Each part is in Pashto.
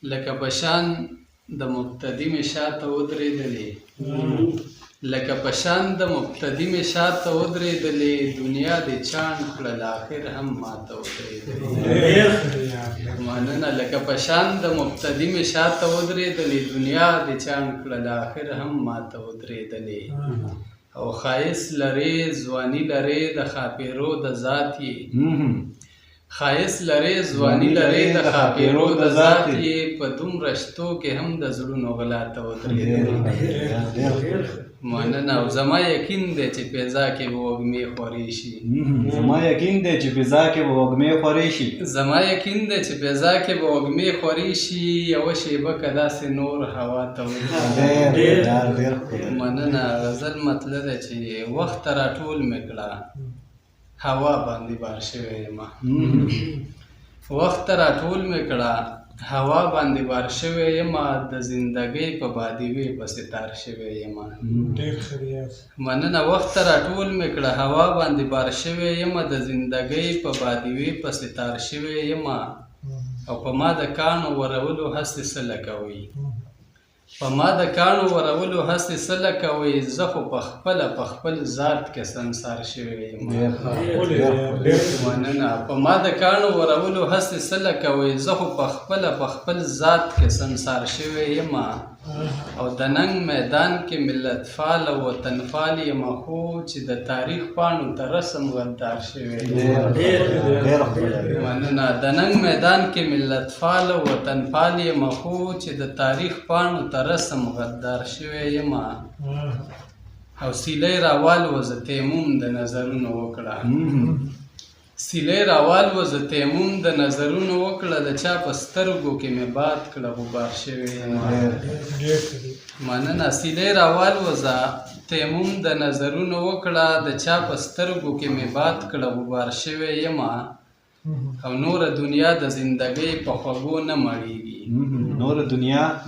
لکه بشان د مبتدی مې شاته ودرېدلې لکه بشان د مبتدی مې شاته ودرېدلې دنیا دې چاڼ کړل آخر هم ماته ودرېدلې مننه لکه بشان د مبتدی مې شاته ودرېدلې دنیا دې چاڼ کړل آخر هم ماته ودرېدلې او ښایست لرې ځواني لرې د ښاپېرو د ذات یې ښایست لرې ځواني لرې د ښاپېرو د ذات یې په دومره شتو کې هم د زړونو غلا ته ودرېدلې مننه او زما یقین دی چې فضا کې به وږمې خورې شي زما یقین دی چې فضا کې به وږمې خورې شي زما یقین دی چې فضا کې به وږمې خورې شي یوه شېبه که داسې نور هوا ته ودرېږي مننه غزل مطلب دی چې وخت راټول مې کړه هوا باندې بار شوی یمه وخت راټول مې کړه هوا باندې بار شوی یمه د زندګۍ په بادیوې پسې تار شوی یمه مننه وخت راټول مې کړه هوا باندې بار شوی یمه د زندګۍ په بادیوې پسې تار شوی یمه او په ما د کاڼو ورولو هسې څه لکوئ په ما د کاڼو ورولو هسې څه لکوئ زه خو په خپل ذات کې سنسار شوی یم مننه په ما د کاڼو ورولو هسې څه لکوئ زه خو په خپل ذات کې سنسار شوی یم او د ننګ میدان کې ملت فال او وطن فال یم خو چې د تاریخ پاڼو ته رسم غدار شوی یم مننه د ننګ میدان کې ملت فال او وطن فال یم خو چې د تاریخ پاڼو ته رسم غدار شوی یم او سیلی راوالوزه تیموم د نظرونو وکړه سیلی راوالوزه تیموم د نظرونو وکړه د چا په سترګو کې مې باد کړه غبار شوی یم مننه سیلی راوالوزه تیموم د نظرونو وکړه د چا په سترګو کې مې باد کړه غبار شوی یم او نوره دنیا د زندګۍ په خوږو نه مړېږي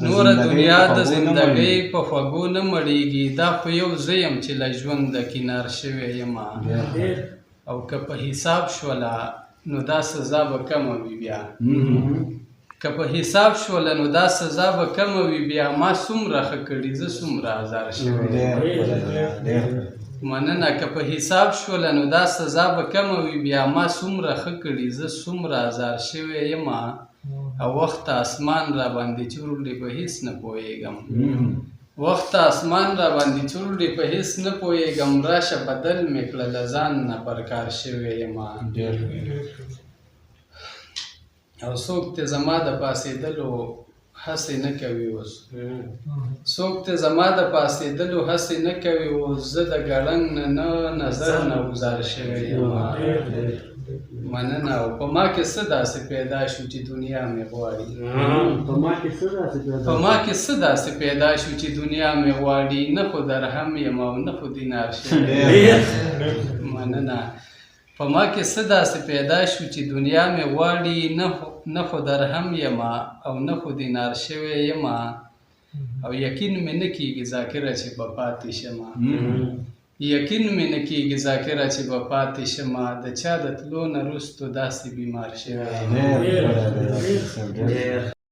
نوره دنیا د زندګۍ په خوږو نه مړېږي دا خو یو زه یم چې له ژونده کنار شوی یم او که په حساب شوله نو دا سزا به کمه وي بیا که په حساب شوله نو دا سزا به کمه وي بیا ما څومره ښه کړي زه څومره ازار شوی مننه که په حساب شوله نو دا سزا به کمه وي بیا ما څومره ښه کړي زه څومره ازار شوی یم او وخت اسمان را باندې چورلې په هیڅ نه پوهېږم وخت اسمان را باندې چورلې په هیڅ نه پوهېږم راشه بدل مې کړه له ځان نه پرکار شوی یم او څوک ته زما د پاسېدلو هسې نه کوي اوس څوک ته زما د پاسېدلو هسې نه کوي اوس زه د ګړنګ نه نظر نه وزار شوی یم مننه او په ما کې څه داسې پیدا شو چې دنیا مې غواړي په ما کې څه داسې پیدا شو چې دنیا مې غواړي نه خو درهم یم او نه خو دینار شوی مننه په ما کې څه داسې پیدا شو چې دنیا مې غواړي نه خو درهم یم او نه خو دینار شوی یم او یقین مې نه کېږي ذاکره چې به پاتې شمه یقین مې نه کېږي ذاکره چې به پاتې شمه د چا د تلو نه وروستو داسې بیمار شوی یم